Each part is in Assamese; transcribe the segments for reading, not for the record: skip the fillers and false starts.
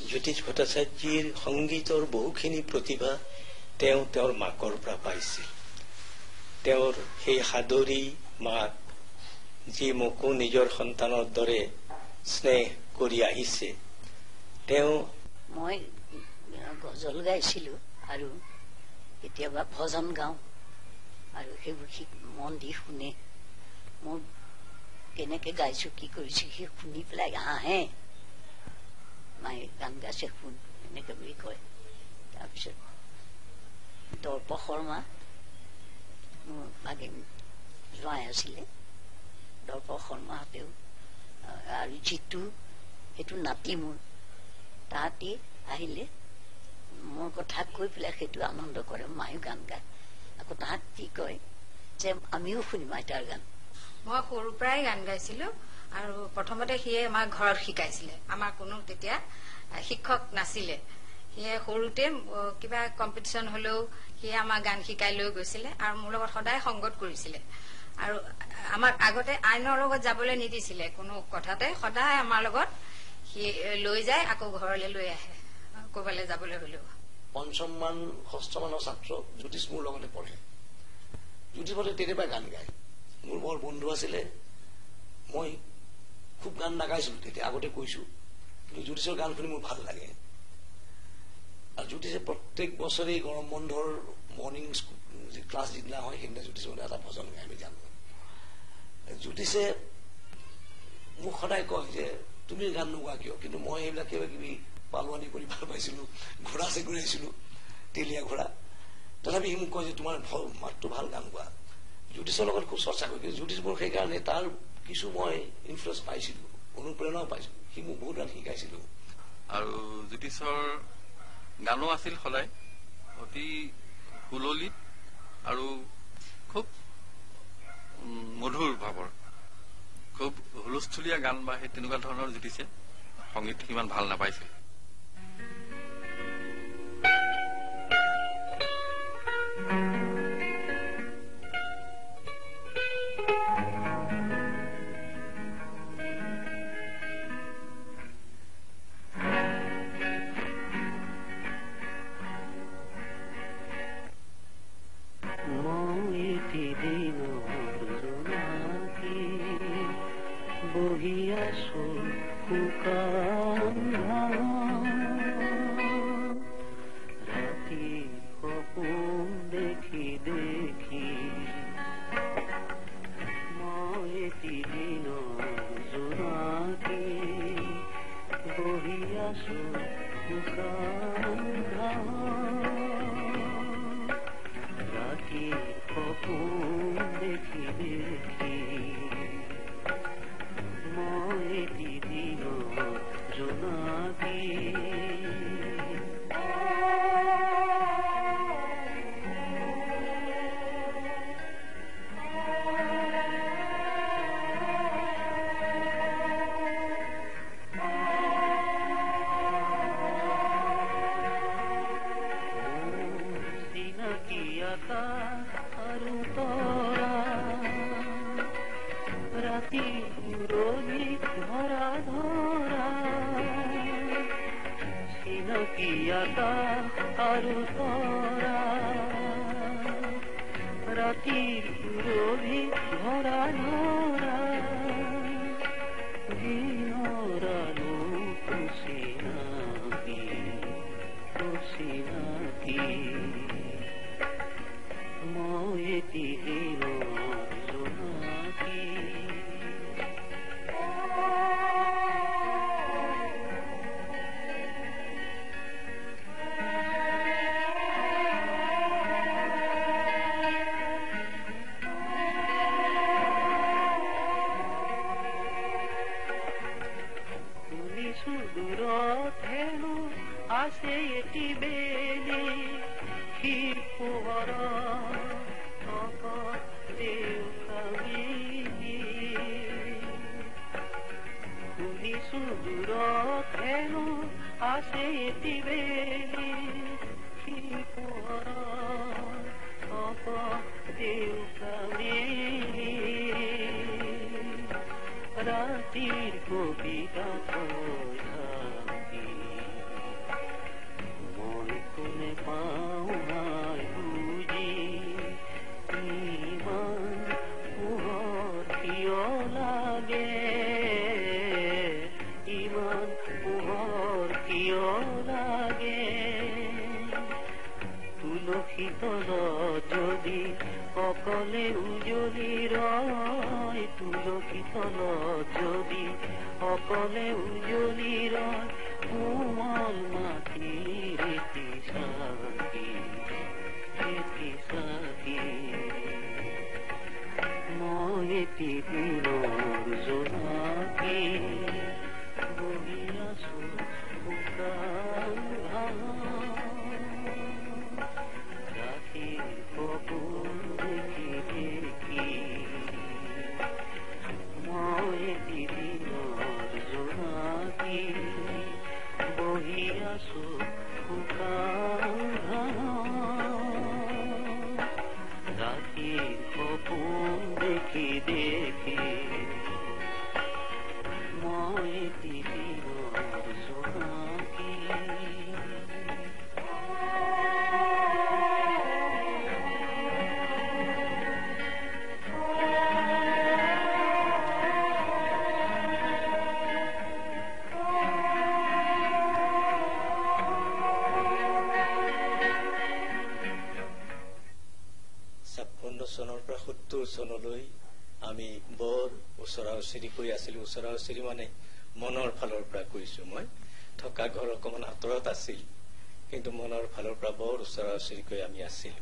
জ্যোতিষ ভট্টাচাৰ্যৰ সংগীতৰ বহুখিনি প্ৰতিভা তেওঁ তেওঁৰ মাকৰ পৰা পাইছিল। তেওঁৰ সেই সাদৰী মাক, যি মোকো নিজৰ সন্তানৰ দৰে স্নেহ কৰি আহিছে, তেওঁ মই গজল গাইছিলো আৰু কেতিয়াবা ভজন গাওঁ আৰু সেইবোৰ মন দি শুনে। মোৰ কেনেকে গাইছো কি কৰিছো সেই শুনি পেলাই হাঁহে, মায়ে গান গাইছে শুন এনেকে বুলি কয়। তাৰপিছত দৰ্প শৰ্মা মোৰ ভাগিন জোঁৱাই আছিলে, দৰ্প শৰ্মাহঁতেও আৰু জিতু সেইটো নাতি মোৰ, তাহাঁতি আহিলে মোৰ কথা কৈ পেলাই সেইটো আনন্দ কৰে। মায়েও গান গায়, আকৌ তাহাঁতি কয় যে আমিও শুনিম আইতাৰ গান। মই সৰুৰ পৰাই গান গাইছিলো আৰু প্ৰথমতে সিয়ে আমাক ঘৰত শিকাইছিলে। আমাৰ কোনো তেতিয়া শিক্ষক নাছিলে। সিয়ে সৰুতে কিবা কম্পিটিশ্যন হলেও সিয়ে আমাক গান শিকাই লৈ গৈছিলে আৰু মোৰ লগত সদায় সংগত কৰিছিলে। আৰু আমাক আগতে আইনৰ লগত যাবলৈ নিদিছিলে কোনো কথাতে, সদায় আমাৰ লগত সি লৈ যায়, আকৌ ঘৰলৈ লৈ আহে ক'ৰবালৈ যাবলৈ হলেও। পঞ্চম মান ষষ্ঠ মানৰ ছাত্ৰ জ্যোতিষ মোৰ লগতে পঢ়ে। জ্যোতিষ মতে তেনেকুৱা গান গায়। মোৰ বৰ বন্ধু আছিলে। মই খুব গান নাগাইছিলো তেতিয়া, আগতে কৈছো, কিন্তু জ্যোতিষৰ গান শুনি মোৰ ভাল লাগে। আৰু জ্যোতিষে প্ৰত্যেক বছৰেই গৰম বন্ধৰ মৰ্ণিং ক্লাছ যিদিনা হয় সেইদিনা জ্যোতিষে এটা ভজন গাই আমি জানো। জ্যোতিষে মোক সদায় কয় যে তুমি গান নোগোৱা কিয়, কিন্তু মই এইবিলাক কিবা কিবি পালোৱানি কৰি ভাল পাইছিলো, ঘোঁৰা চেগুৰাইছিলো, তেলীয়া ঘোঁৰা। তথাপি সি মোক কয় যে তোমাৰ মাতটো ভাল, গান গোৱা। জ্যোতিষৰ লগত খুব চৰ্চা কৰি, কিন্তু জ্যোতিষ মোৰ সেইকাৰণে তাৰ কিছু মই ইনফ্লুৱেঞ্চ পাইছিলো, অনুপ্ৰেৰণাও পাইছিলো। সি মোক বহুত গান শিকাইছিলো। আৰু জ্যোতিষৰ গানো আছিল সদায় অতি সুললিত আৰু খুব মধুৰ ভাৱৰ, খুব হুলস্থুলীয়া গান বা সেই তেনেকুৱা ধৰণৰ জ্যোতিষে সংগীত সিমান ভাল নাপাইছিল। ৰাতিৰ কবিতা মই কোনে পাওঁ নাই বুজি ইমান পোহৰ কিয় লাগে ইমান পোহৰ কিয় লাগে তুলসী তলত যদি অকলে উজলি ৰয় তুলসী তলত যদি অকলে উজলি ৰয় কোমল মাটিৰ এটি চাকি মই এটি দিনৰ জোনাকী বহি আছো শুকান ৰাতিৰ সপোন দেখি দেখি মই এটি দিনৰ জোনাকী বহি আছো শুকান ৰাতিৰ সপোন দেখি দেখি মই এটি দিনৰ জোনাকী চনৰ পৰা 70 চনলৈ আমি বৰ ওচৰা ওচৰি কৰি আছিলো ওচৰা ওচৰি মানে মনৰ ফালৰ পৰা কৈছো মই থকা ঘৰ অকমান আঁতৰত আছিল কিন্তু মনৰ ফালৰ পৰা বৰ ওচৰা ওচৰিকৈ আমি আছিলো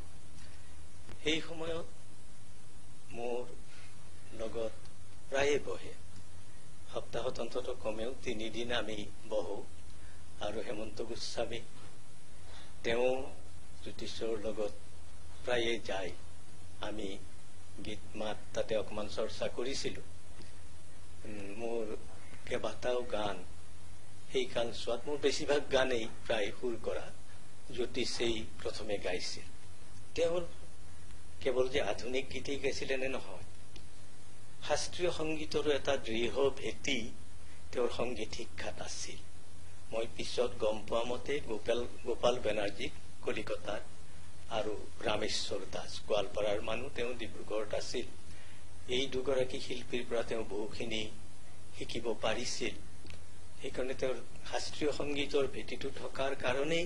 সেই সময়ত মোৰ লগত প্ৰায়ে বহে সপ্তাহত অন্তত কমেও 3 দিন আমি বহো আৰু হেমন্ত গোস্বামী তেওঁ জ্যোতিষৰ লগত প্ৰায়ে যায় আমি গীত মাত তাতে অকমান চৰ্চা কৰিছিলো মোৰ কেইবাটাও গান সেই কালচোৱাত মোৰ বেছিভাগ গানেই প্ৰায় সুৰ কৰা জ্যোতিষেই প্ৰথমে গাইছিল তেওঁৰ কেৱল যে আধুনিক গীতেই গাইছিলে নে নহয় শাস্ত্ৰীয় সংগীতৰো এটা দৃঢ় ভেটি তেওঁৰ সংগীত শিক্ষাত আছিল মই পিছত গম পোৱা মতে গোপাল বেনাৰ্জীক কলিকতাত আৰু ৰামেশ্বৰ দাস গোৱালপাৰাৰ মানুহ তেওঁ ডিব্ৰুগড়ত আছিল এই দুগৰাকী শিল্পীৰ পৰা তেওঁ বহুখিনি শিকিব পাৰিছিল সেইকাৰণে তেওঁৰ শাস্ত্ৰীয় সংগীতৰ ভেটিটো থকাৰ কাৰণেই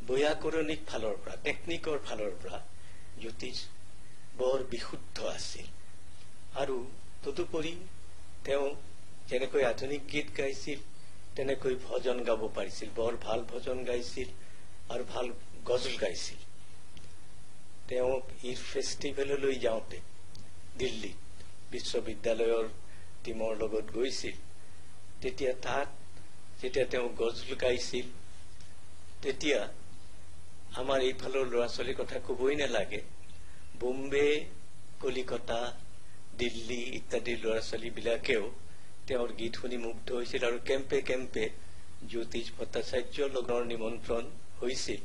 বৈয়াকৰণিক ফালৰ পৰা টেকনিকৰ ফালৰ পৰা জ্যোতিষ বৰ বিশুদ্ধ আছিল আৰু তদুপৰি তেওঁ যেনেকৈ আধুনিক গীত গাইছিল তেনেকৈ ভজন গাব পাৰিছিল বৰ ভাল ভজন গাইছিল আৰু ভাল গজল গাইছিল তেওঁক ঈদ ফেষ্টিভেললৈ যাওঁতে দিল্লীত বিশ্ববিদ্যালয়ৰ টিমৰ লগত গৈছিল তেতিয়া তাত যেতিয়া তেওঁ গজল গাইছিল তেতিয়া আমাৰ এইফালৰ ল'ৰা ছোৱালীৰ কথা কবই নালাগে বোম্বে কলিকতা দিল্লী ইত্যাদি ল'ৰা ছোৱালীবিলাকেও তেওঁৰ গীত শুনি মুগ্ধ হৈছিল আৰু কেম্পে কেম্পে জ্যোতিষ ভট্টাচাৰ্যৰ লগৰ নিমন্ত্ৰণ হৈছিল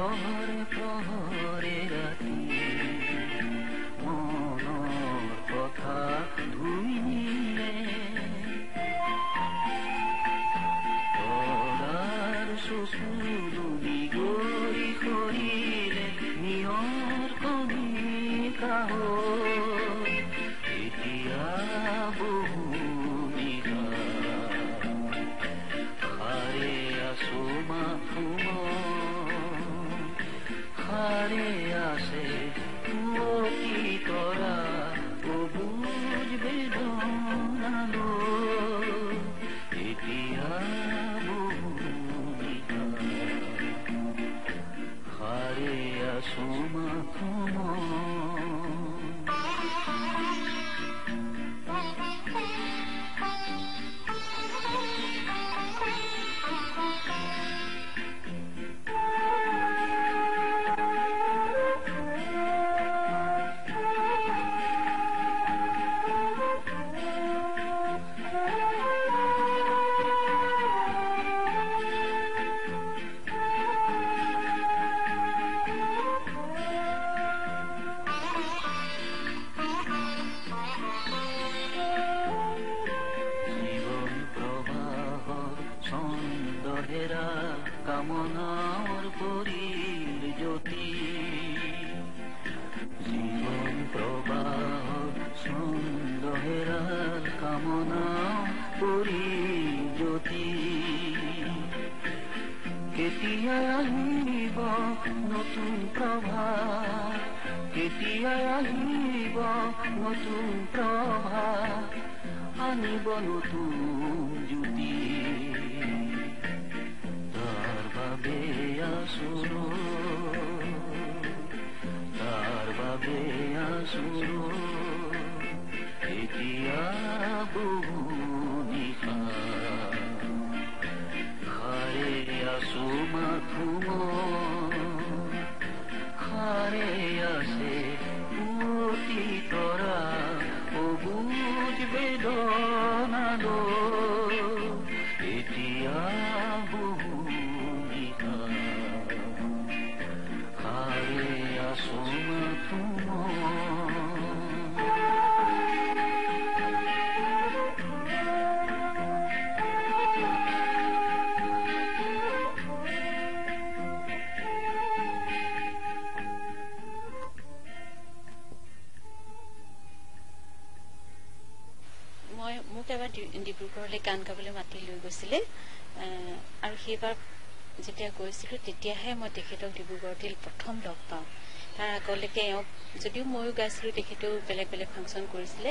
প্ৰহৰে প্ৰহৰে ৰাতি মনৰ কথা ধুই নিলে তৰাৰ চকু ডুবি গৈ কৰিলে নিয়ৰ কণিকা হ'ল এতিয়া বহু নিশা সাৰে আছো মাথোঁ সাৰে আছে পুৱতি তৰা অবুজ বেদনালো এতিয়া বহু নিশা সাৰে আছো মাথোঁ কামনাৰ পৰিল জ্যোতি জীৱন প্ৰবাহ ছন্দহেৰা কামনা পৰিল জ্যোতি কেতিয়া আহিব নতুন প্ৰভাত কেতিয়া আহিব নতুন প্ৰভাত আনিব নতুন জ্যোতি তাৰ বাবে আছো এতিয়া বহু নিশা সাৰে আছো মাথোঁ সাৰে আছে পুৱতি তৰা অবুজ বেদনালো এতিয়া বহু মোক এবাৰ ডিব্ৰুগড়লৈ গান গাবলৈ মাতি লৈ গৈছিলে আৰু সেইবাৰ যেতিয়া গৈছিলোঁ তেতিয়াহে মই তেখেতক ডিব্ৰুগড়তে প্ৰথম লগ পাওঁ তাৰ আগলৈকে এওঁক যদিও ময়ো গাইছিলোঁ তেখেতেও বেলেগ বেলেগ ফাংচন কৰিছিলে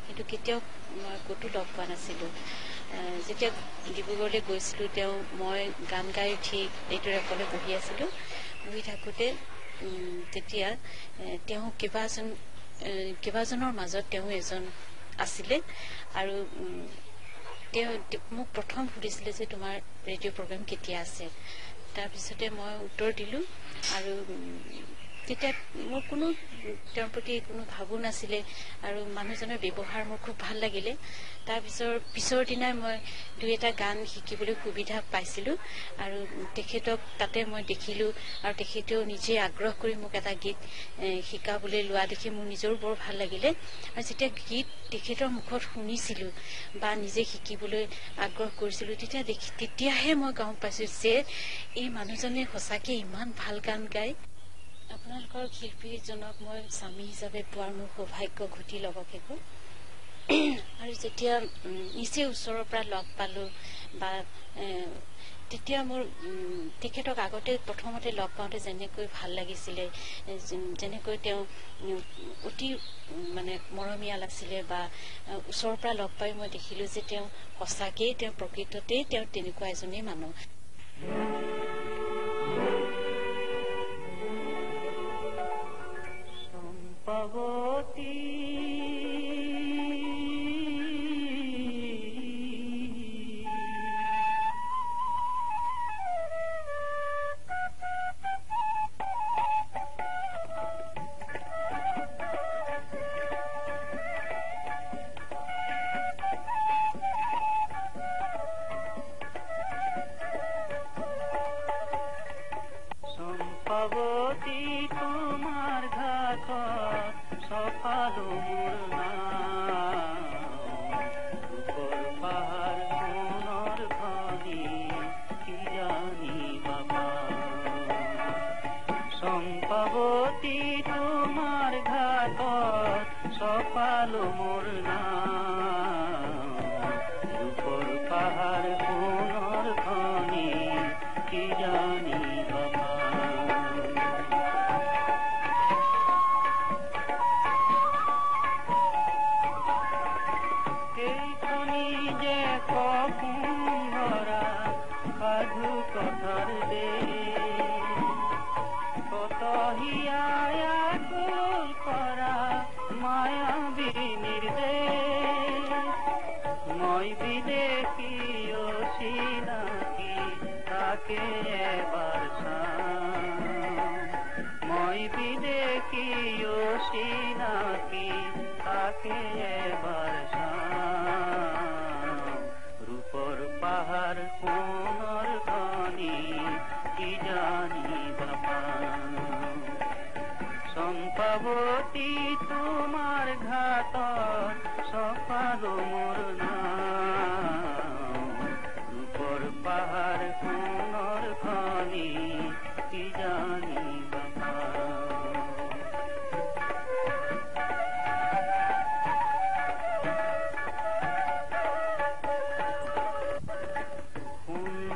কিন্তু কেতিয়াও মই ক'তো লগ পোৱা নাছিলোঁ যেতিয়া ডিব্ৰুগড়লৈ গৈছিলোঁ তেওঁ মই গান গাই উঠি এইটোৰে অকলে বহি আছিলোঁ বহি থাকোঁতে তেতিয়া তেওঁ কেইবাজনৰ মাজত তেওঁ এজন আছিলে আৰু তেওঁ মোক প্ৰথম সুধিছিলে যে তোমাৰ ৰেডিঅ' প্ৰগ্ৰেম কেতিয়া আছে তাৰপিছতে মই উত্তৰ দিলোঁ আৰু তেতিয়া মোৰ কোনো তেওঁৰ প্ৰতি কোনো ভাবো নাছিলে আৰু মানুহজনৰ ব্যৱহাৰ মোৰ খুব ভাল লাগিলে পিছৰ দিনাই মই দুই এটা গান শিকিবলৈ সুবিধা পাইছিলোঁ আৰু তেখেতক তাতে মই দেখিলোঁ আৰু তেখেতেও নিজে আগ্ৰহ কৰি মোক এটা গীত শিকাবলৈ লোৱা দেখি মোৰ নিজৰো বৰ ভাল লাগিলে আৰু যেতিয়া গীত তেখেতৰ মুখত শুনিছিলোঁ বা নিজে শিকিবলৈ আগ্ৰহ কৰিছিলোঁ তেতিয়াহে মই গম পাইছোঁ যে এই মানুহজনে সঁচাকৈ ইমান ভাল গান গায় আপোনালোকৰ শিল্পীজনক মই স্বামী হিচাপে পোৱাৰ মোৰ সৌভাগ্য ঘটি ল'বকে গ'ল আৰু যেতিয়া নিজে ওচৰৰ পৰা লগ পালোঁ বা তেতিয়া মোৰ তেখেতক আগতে প্ৰথমতে লগ পাওঁতে যেনেকৈ ভাল লাগিছিলে যেনেকৈ তেওঁ অতি মানে মৰমীয়াল আছিলে বা ওচৰৰ পৰা লগ পাই মই দেখিলোঁ যে তেওঁ সঁচাকেই তেওঁ প্ৰকৃততেই তেওঁ তেনেকুৱা এজনেই মানুহ পাবতী চম্পাৱতী তোমাৰ ঘাটত চপালো মোৰ নাম ৰূপৰ পাহাৰ সোণৰ খনি কি জানিবা চম্পাৱতী তোমাৰ ঘাটত চপালো মোৰ নাম ৰূপৰ পাহাৰ সোণৰ খনি কি জানিবা সেইখনি যে ককুভৰা সাধু কথাৰ কতহিয়াই আকুল কৰা মায়াবী নিৰ্দেশ মই বিদেশী চিনাকি তাকে এবাৰ চাম মই বিদেশী চিনাকি তাকে এবাৰ চাম ৰূপৰ পাহাৰ সোণৰ খনি কি জানিবা চম্পাৱতী তোমাৰ ঘাটত চপালো মোৰ নাম ৰূপৰ পাহাৰ সোণৰ খনি কি জানিবা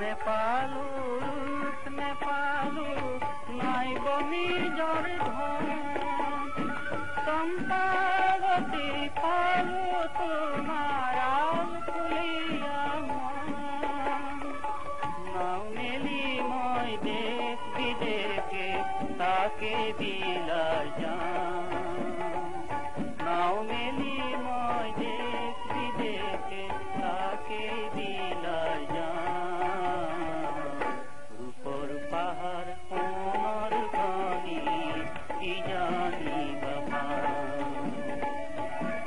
নেপালো নেপালো নাই নিজৰ ধন চম্পাৱতী পালো তোমাৰ ফুলিয়া নাও মেলি মই দেশ বিদেশে তাকে বিলাই যাম নাও মেলি মই দেশ বিদেশে তাকে বিলাই যাম ৰূপৰ পাহাৰ সোণৰ খনি কি জানিবা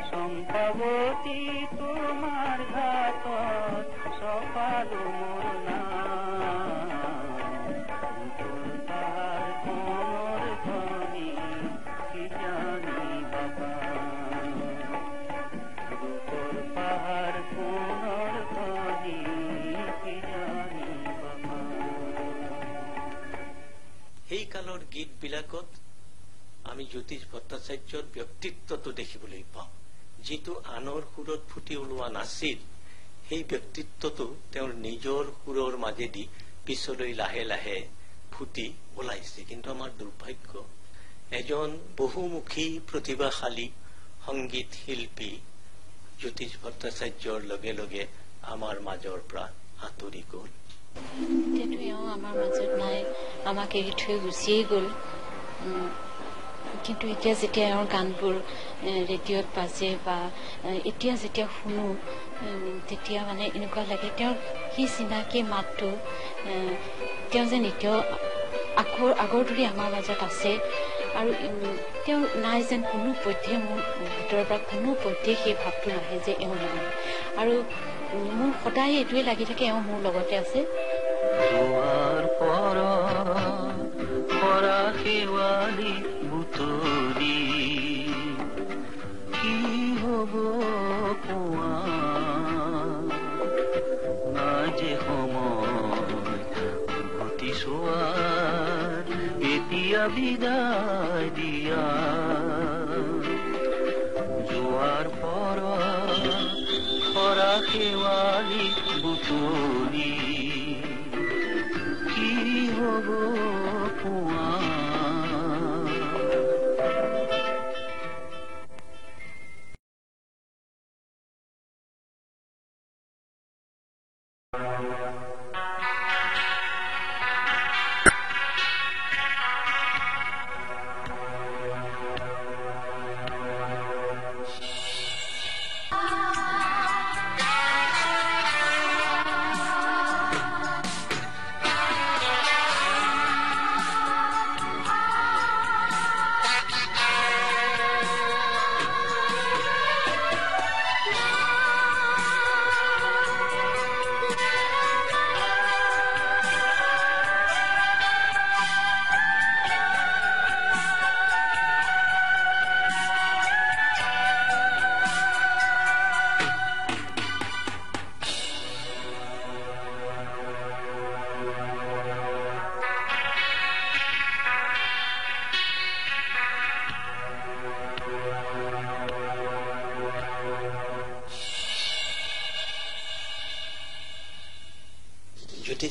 চম্পাৱতী তোমাৰ ঘাটত চপালো মোৰ নাম ৰূপৰ পাহাৰ সোণৰ খনি কি জানিবা ৰূপৰ পাহাৰ সোণৰ খনি কি জানিবা সেই কালৰ গীতবিলাকত আমি জ্যোতিষ ভট্টাচাৰ্যৰ ব্যক্তিত্বটো দেখিবলৈ পাওঁ যিটো আনৰ সুৰত ফুটি ওলোৱা নাছিল সেই ব্যক্তিত্বটো তেওঁৰ নিজৰ সুৰৰ মাজেদি পিছলৈ লাহে লাহে ফুটি ওলাইছে কিন্তু আমাৰ দুৰ্ভাগ্য এজন বহুমুখী প্ৰতিভাশালী সংগীত শিল্পী জ্যোতিষ ভট্টাচাৰ্যৰ লগে লগে আমাৰ মাজৰ পৰা আঁতৰি গল এতিয়াতো এওঁ আমাৰ মাজত নাই আমাক এৰি থৈ গুচিয়ে গ'ল কিন্তু এতিয়া যেতিয়া এওঁৰ গানবোৰ ৰেডিঅ'ত বাজে বা এতিয়া যেতিয়া শুনো তেতিয়া মানে এনেকুৱা লাগে তেওঁৰ সেই চিনাকি মাতটো তেওঁ যেন এতিয়াও আগৰ দৰে আমাৰ মাজত আছে আৰু তেওঁ নাই যেন কোনো পধ্যে মোৰ ভিতৰৰ পৰা কোনো পধ্যে সেই ভাৱটো নাহে যে এওঁ নাই আৰু মোৰ সদায় এইটোৱে লাগি থাকে এওঁ মোৰ লগতে আছে জোৱাৰ পৰা শেৱালি বুটলি কি হব কোৱা নাই যে সময় উভতি চোৱাৰ এতিয়া বিদায় দিয়া জোৱাৰ পৰা শেৱালি বুটলি কি হব কোৱা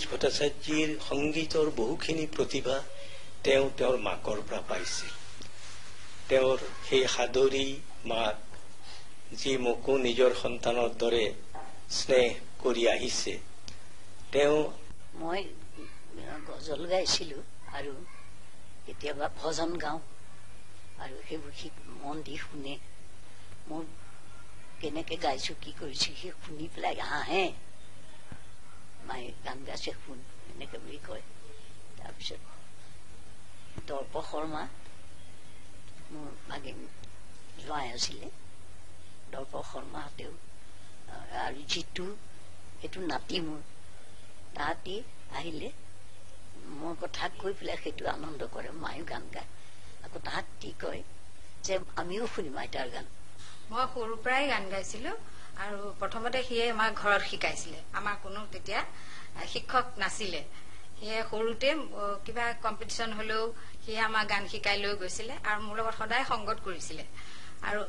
ভট্টাচাৰ্যৰ সংগীতৰ বহুখিনি প্ৰতিভা তেওঁ তেওঁৰ মাকৰ পৰা পাইছিল। তেওঁৰ সেই সাদৰী মাক, যি মোকো নিজৰ সন্তানৰ দৰে স্নেহ কৰি আহিছে, তেওঁ মই গজল গাইছিলোঁ আৰু কেতিয়াবা ভজন গাওঁ আৰু সেইবোৰ মন দি শুনে। মোৰ কেনেকে গাইছো, কি কৰিছো, সেই শুনি পেলাই হাঁহে, মায়ে গান গাইছে শুন, এনেকে বুলি কয়। তাৰপিছত দৰ্প শৰ্মা মোৰ ভাগিন জোঁৱাই আছিলে, দৰ্প শৰ্মাহঁতেও, আৰু জিতু, সেইটো নাতি মোৰ, তাহাঁতি আহিলে মোৰ কথা কৈ পেলাই সেইটো আনন্দ কৰে। মায়েও গান গায়, আকৌ তাহাঁতি কয় যে আমিও শুনিম আইতাৰ গান। মই সৰুৰ পৰাই গান গাইছিলো আৰু প্ৰথমতে সিয়ে আমাক ঘৰত শিকাইছিলে। আমাৰ কোনো তেতিয়া শিক্ষক নাছিলে। সিয়ে সৰুতে কিবা কম্পিটিশ্যন হলেও সিয়ে আমাক গান শিকাই লৈ গৈছিলে আৰু মোৰ লগত সদায় সংগত কৰিছিলে। আৰু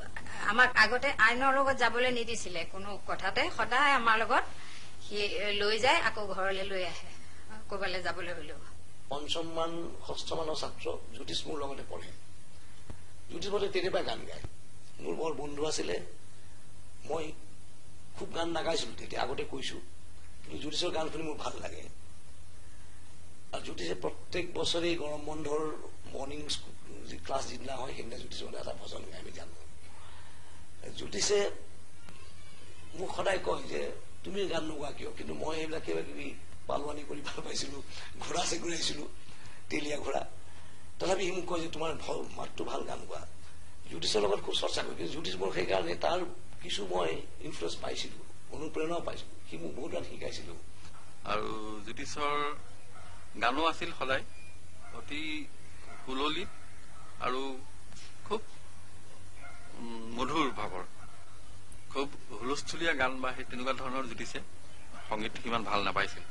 আমাক আগতে আইনৰ লগত যাবলৈ নিদিছিলে কোনো কথাতে, সদায় আমাৰ লগত সি লৈ যায়, আকৌ ঘৰলৈ লৈ আহে ক'ৰবালৈ যাবলৈ হলেও। পঞ্চমমান ষষ্ঠমানৰ ছাত্ৰ জ্যোতিষ মোৰ লগতে পঢ়ে। জ্যোতিষ মতে তেনেকুৱা গান গায়। মোৰ বৰ বন্ধু আছিলে। মই খুব গান নাগাইছিলো তেতিয়া, আগতে কৈছো, কিন্তু জ্যোতিষৰ গান শুনি মোৰ ভাল লাগে। আৰু জ্যোতিষে প্ৰত্যেক বছৰেই গৰম বন্ধৰ মৰ্ণিং ক্লাছ যিদিনা হয় সেইদিনা জ্যোতিষে এটা ভজন গাই, আমি জানো। জ্যোতিষে মোক সদায় কয় যে তুমি গান নোগোৱা কিয়, কিন্তু মই এইবিলাক কিবা কিবি পালোৱানি কৰি ভাল পাইছিলো, ঘোঁৰা চেগুৰাইছিলো, তেলীয়া ঘোঁৰা। তথাপি সি মোক কয় যে তোমাৰ মাতটো ভাল, গান গোৱা। জ্যোতিষৰ লগত খুব চৰ্চা কৰি, কিন্তু জ্যোতিষ মোৰ সেইকাৰণে তাৰ কিছু মই ইনফ্লুৱেঞ্চ পাইছিলো, অনুপ্ৰেৰণাও পাইছিলো। সি মোক বহুত গান শিকাইছিলো। আৰু জ্যোতিষৰ গানো আছিল সদায় অতি সুললিত আৰু খুব মধুৰ ভাৱৰ, খুব হুলস্থুলীয়া গান বা সেই তেনেকুৱা ধৰণৰ জ্যোতিষে সংগীত সিমান ভাল নাপাইছিল।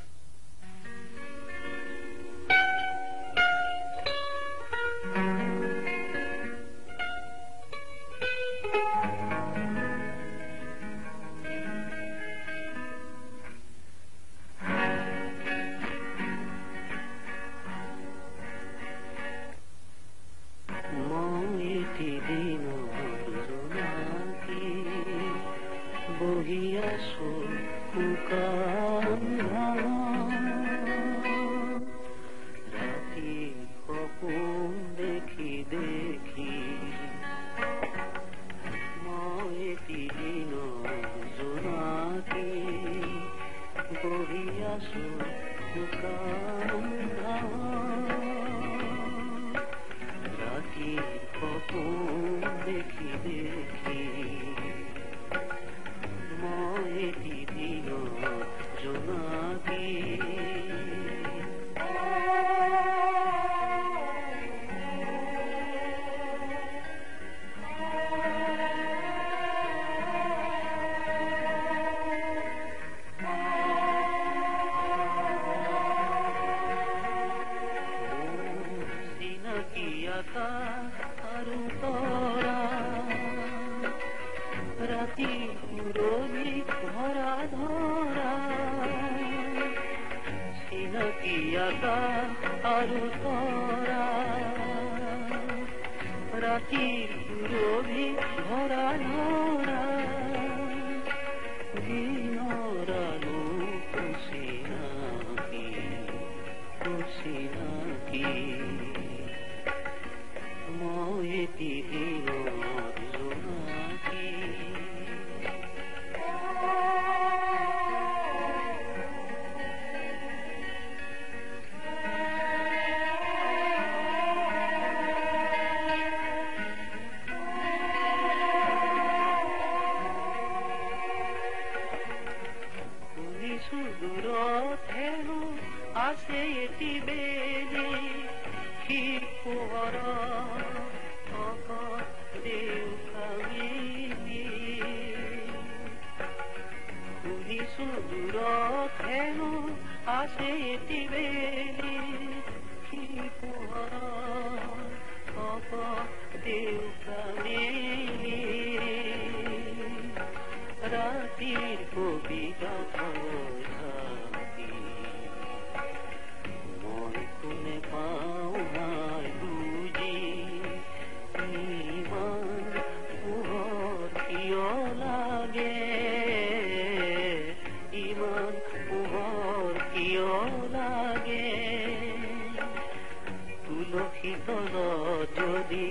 তুলসী তলত যদি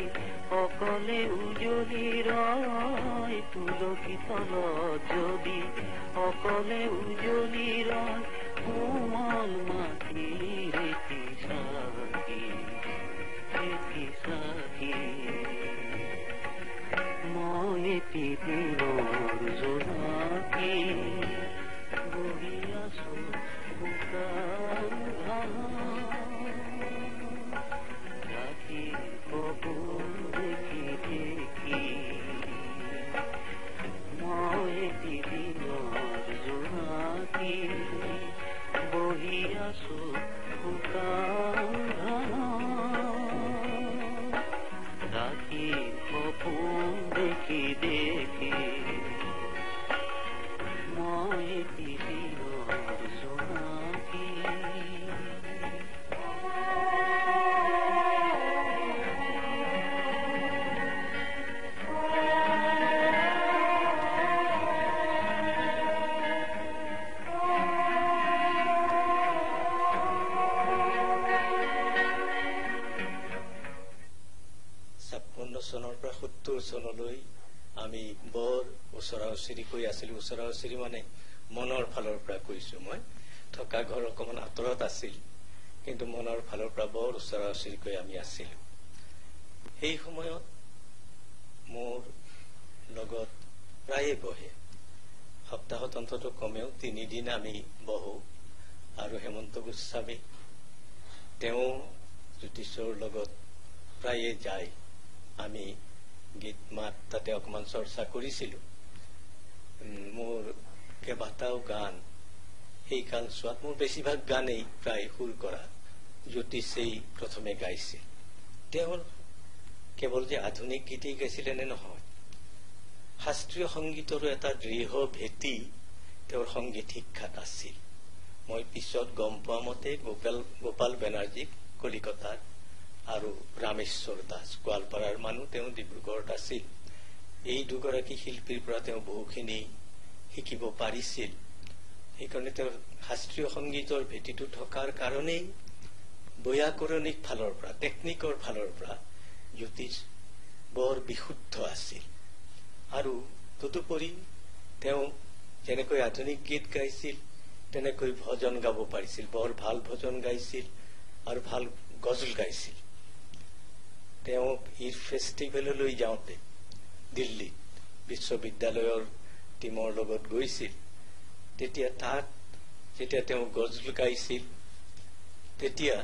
অকলে উজলি ৰয়, তুলসী তলত যদি অকলে উজলি ৰয়, কোমল মাটিৰ এটি চাকি, এটি চাকি। মই এটি দিনৰ জোনাকী বহি আছো শুকান ঘামত, ৰাতি সপোন দেখি দেখি। মই এটি দিনৰ জোনাকী বহি আছো শুকান ঘামত, ৰাতি সপোন দেখি দেখি। মই এটি দিনৰ জোনাকী। চনৰ পৰা 70 চনলৈ আমি বৰ ওচৰা ওচৰিকৈ আছিলো। ওচৰা ওচৰি মানে মনৰ ফালৰ পৰা কৈছো। মই থকা ঘৰ অকমান আঁতৰত আছিল, কিন্তু মনৰ ফালৰ পৰা বৰ ওচৰা ওচৰিকৈ আমি আছিলো। সেই সময়ত মোৰ লগত প্ৰায়ে বহে, সপ্তাহত অন্তত কমেও 3 দিন আমি বহো। আৰু হেমন্ত গোস্বামী তেওঁ জ্যোতিষৰ লগত প্ৰায়ে যায়। আমি গীত মাত তাতে অকমান চৰ্চা কৰিছিলো। মোৰ কেইবাটাও গান সেই কালচোৱাত, মোৰ বেছিভাগ গানেই প্ৰায় সুৰ কৰা জ্যোতিষেই প্ৰথমে গাইছিল। তেওঁৰ কেৱল যে আধুনিক গীতেই গাইছিলে নে নহয়, শাস্ত্ৰীয় সংগীতৰো এটা দৃঢ় ভেটি তেওঁৰ সংগীত শিক্ষাত আছিল। মই পিছত গম পোৱা মতে গোপাল বেনাৰ্জীক কলিকতাৰ আৰু ৰামেশ্বৰ দাস গোৱালপাৰাৰ মানুহ, তেওঁ ডিব্ৰুগড়ত আছিল। এই দুগৰাকী শিল্পীৰ পৰা তেওঁ বহুখিনি শিকিব পাৰিছিল। সেইকাৰণে তেওঁৰ শাস্ত্ৰীয় সংগীতৰ ভেটিটো থকাৰ কাৰণেই বৈয়াকৰণিক ফালৰ পৰা, টেকনিকৰ ফালৰ পৰা জ্যোতিষ বৰ বিশুদ্ধ আছিল। আৰু তদুপৰি তেওঁ যেনেকৈ আধুনিক গীত গাইছিল, তেনেকৈ ভজন গাব পাৰিছিল। বৰ ভাল ভজন গাইছিল আৰু ভাল গজল গাইছিল। তেওঁ ঈদ ফেষ্টিভেললৈ যাওঁতে দিল্লীত বিশ্ববিদ্যালয়ৰ টিমৰ লগত গৈছিল। তেতিয়া তাত যেতিয়া তেওঁ গজল গাইছিল, তেতিয়া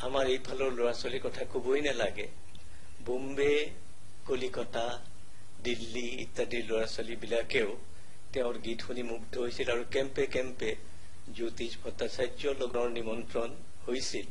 আমাৰ এইফালৰ ল'ৰা ছোৱালীৰ কথা কবই নালাগে। বোম্বে, কলিকতা, দিল্লী ইত্যাদি ল'ৰা ছোৱালীবিলাকেও তেওঁৰ গীত শুনি মুগ্ধ হৈছিল। আৰু কেম্পে কেম্পে জ্যোতিষ ভট্টাচাৰ্যৰ লগৰ নিমন্ত্ৰণ হৈছিল।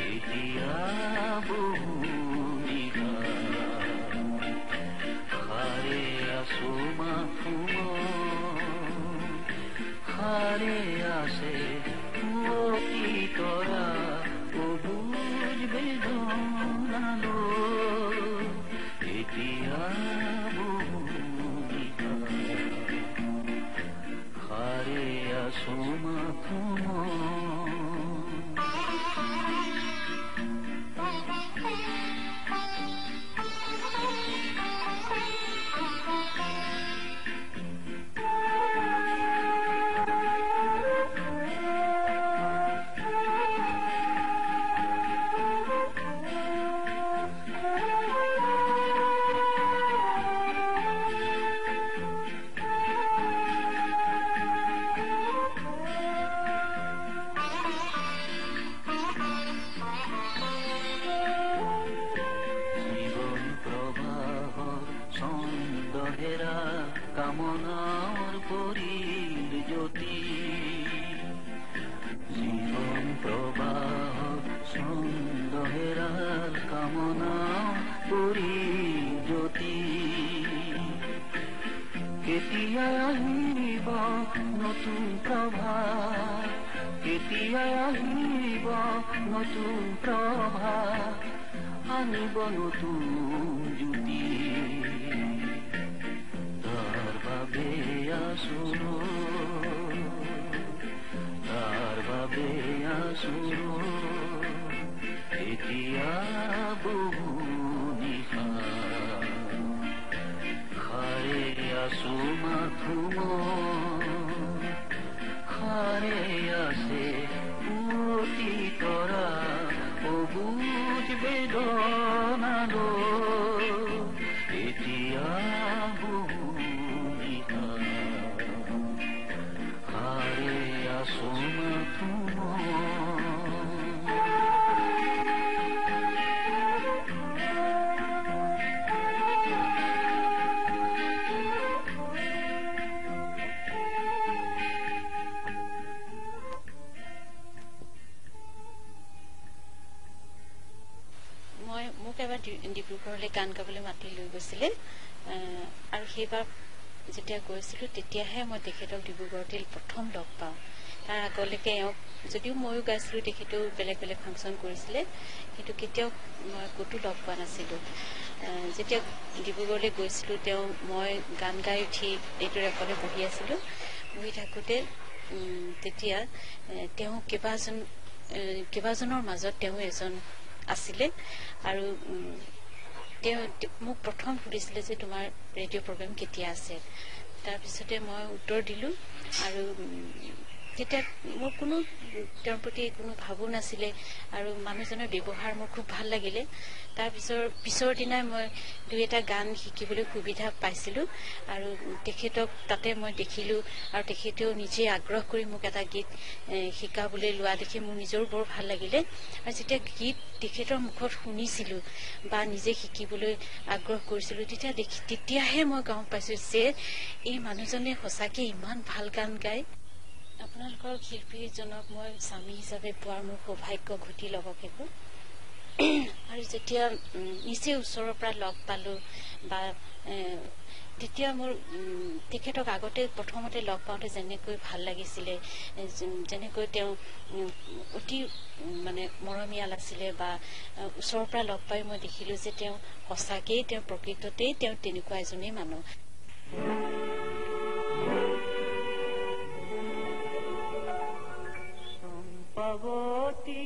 এতিয়া বহু নিশা সাৰে আছো মাথো সাৰে আছে অতি তৰা অবুজ বেদনালো এতিয়া বহু নিশা সাৰে আছো মাথো কামনার পরিল জ্যোতি জীবন প্রবাহ সন্দেহেরার কামনা পরিল জ্যোতি কেতিয়া আহিব নতুন প্রভাত কেতিয়া আহিব নতুন প্রভাত আনিব নতুন জ্যোতি আসুনো তার বাবে আসুনো এতিয়া বহু নিশা সাৰে আছো মাথো সাৰে আছে অতি তৰা অবুজ বেদনালো এতিয়া বহু মোক এবাৰ ডিব্ৰুগড়লৈ গান গাবলৈ মাতি লৈ গৈছিলে আৰু সেইবাৰ যেতিয়া গৈছিলোঁ তেতিয়াহে মই তেখেতক ডিব্ৰুগড়তে প্ৰথম লগ পাওঁ। তাৰ আগলৈকে এওঁক যদিও ময়ো গাইছিলোঁ, তেখেতেও বেলেগ বেলেগ ফাংচন কৰিছিলে, কিন্তু কেতিয়াও মই ক'তো লগ পোৱা নাছিলোঁ। যেতিয়া ডিব্ৰুগড়লৈ গৈছিলোঁ, মই গান গাই উঠি এইটোৰ এফালে বহি আছিলোঁ। বহি থাকোঁতে তেতিয়া তেওঁ কেইবাজনৰ মাজত তেওঁ এজন আছিলে আৰু তেওঁ মোক প্ৰথম সুধিছিলে যে তোমাৰ ৰেডিঅ' প্ৰগ্ৰেম কেতিয়া আছে। তাৰপিছতে মই উত্তৰ দিলোঁ আৰু তেতিয়া মোৰ তেওঁৰ প্ৰতি কোনো ভাবো নাছিলে আৰু মানুহজনৰ ব্যৱহাৰ মোৰ খুব ভাল লাগিলে। পিছৰ দিনাই মই দুই এটা গান শিকিবলৈ সুবিধা পাইছিলোঁ আৰু তেখেতক তাতে মই দেখিলোঁ আৰু তেখেতেও নিজে আগ্ৰহ কৰি মোক এটা গীত শিকাবলৈ লোৱা দেখি মোৰ নিজৰো বৰ ভাল লাগিলে। আৰু যেতিয়া গীত তেখেতৰ মুখত শুনিছিলোঁ বা নিজে শিকিবলৈ আগ্ৰহ কৰিছিলোঁ, তেতিয়াহে মই গম পাইছোঁ যে এই মানুহজনে সঁচাকৈ ইমান ভাল গান গায়। আপোনালোকৰ শিল্পীজনক মই স্বামী হিচাপে পোৱাৰ মোৰ সৌভাগ্য ঘটিল অৱশেষত। আৰু যেতিয়া নিজে ওচৰৰ পৰা লগ পালোঁ বা তেতিয়া মোৰ তেখেতক আগতে প্ৰথমতে লগ পাওঁতে যেনেকৈ ভাল লাগিছিলে, যেনেকৈ তেওঁ অতি মৰমীয়াল আছিলে বা ওচৰৰ পৰা লগ পাই মই দেখিলোঁ যে তেওঁ সঁচাকেই তেওঁ প্ৰকৃততেই তেওঁ তেনেকুৱা এজনেই মানুহ। ভগৱতী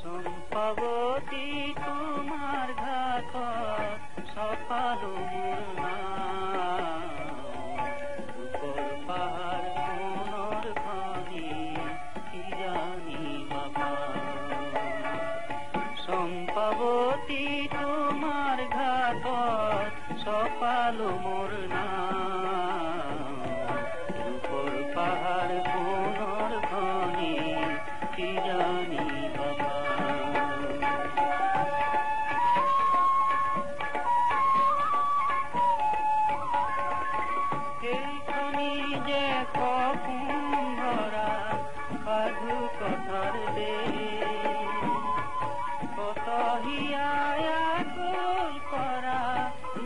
সম্পৱতী তোমাৰ ঘাটত সফল সপালো মোৰ নাম ৰূপৰ পাহাৰ সোণৰ খনি কি জানি বাবা সেইখনি যে সপোন ভৰা সাধু কথাৰ কত হিয়াই আকুল কৰা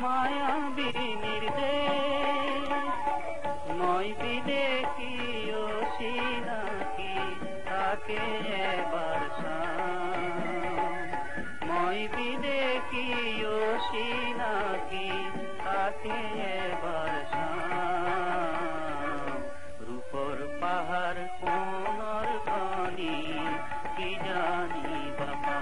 মায়াবী নিৰ্দেশ মই বিদেশী চিনাকি তাকে এবাৰ চাম মই বিদেশী চিনাকি তাকে এবাৰ চাম ৰূপৰ পাহাৰ সোণৰ খনি কি জানি বাবা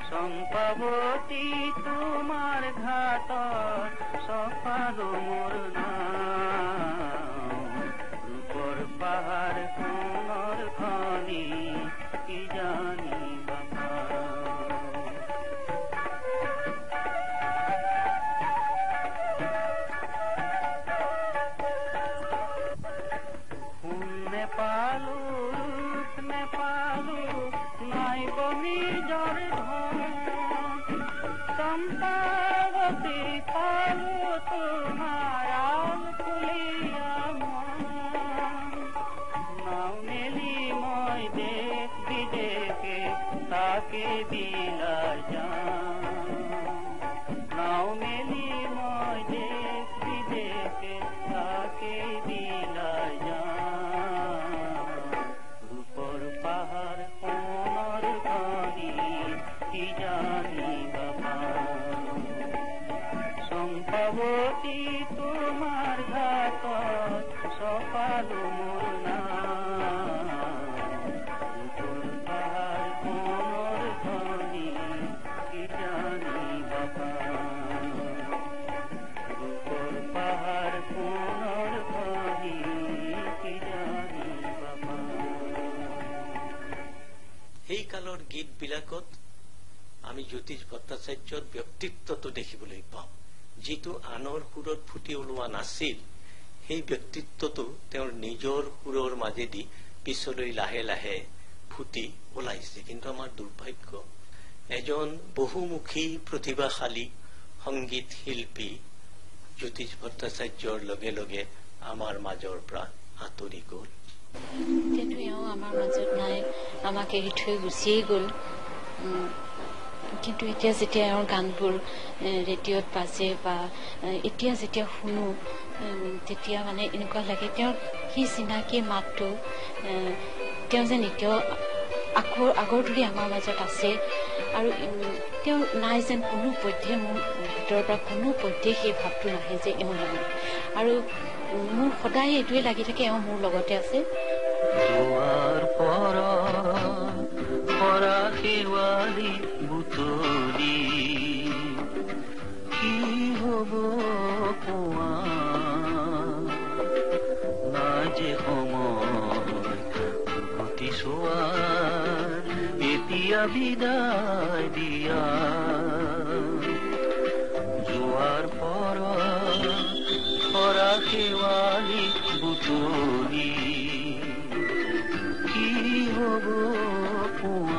চম্পাৱতী তোমাৰ ঘাটত সপালো মোৰ নাম ৰূপৰ পাহাৰ সোণৰ খনি কি জানি বাবা নেপালো নাই নিজৰ ধন চম্পাৱতী পালো তোমাৰ ফুলিয়া মন নাও মেলি মই দেশ বিদেশে তাকে বিলাই যাম নাও মেলি মই দেশ বিদেশে তাকে বিলাই যাম ৰূপৰ পাহাৰ সোণৰ খনি কি জানি বাবা চম্পাৱতী তোমাৰ ঘাটত সপালো মোৰ নাম ৰূপৰ পাহাৰ সোণৰ খনি কি জানি বাবা ৰূপৰ পাহাৰ সোণৰ খনি কি জানি বাবা সেই কালৰ গীতবিলাকত আমি জ্যোতিষ ভট্টাচাৰ্যৰ ব্যক্তিত্বটো দেখিবলৈ পাওঁ যিটো আনৰ সুৰত ফুটি ওলোৱা নাছিল সেই ব্যক্তিত্বটো তেওঁৰ নিজৰ সুৰৰ মাজেদি পিছলৈ লাহে লাহে ফুটি ওলাইছে কিন্তু আমাৰ দুৰ্ভাগ্য এজন বহুমুখী প্ৰতিভাশালী সংগীত শিল্পী জ্যোতিষ ভট্টাচাৰ্যৰ লগে লগে আমাৰ মাজৰ পৰা আঁতৰি গ'ল কিন্তু এওঁ আমাৰ মাজত নাই আমাক এৰি থৈ গুচিয়েই গ'ল কিন্তু এতিয়া যেতিয়া এওঁৰ গানবোৰ ৰেডিঅ'ত বাজে বা এতিয়া যেতিয়া শুনো তেতিয়া মানে এনেকুৱা লাগে তেওঁৰ সেই চিনাকি মাতটো তেওঁ যেন এতিয়াও আগৰ ধৰি আমাৰ মাজত আছে আৰু তেওঁ নাই যেন কোনো পধ্যে মোৰ ভিতৰৰ পৰা কোনো পধ্যে সেই ভাৱটো নাহে যে এওঁ নাই আৰু মোৰ সদায় এইটোৱে লাগি থাকে এওঁ মোৰ লগতে আছে জোৱাৰ পৰা শেৱালি বুটলি কি হব কোৱা নাই যে সময় গতি চোৱাৰ এতিয়া বিদায় দিয়া জোৱাৰ পৰা শেৱালি বুটলি কি হব কোৱা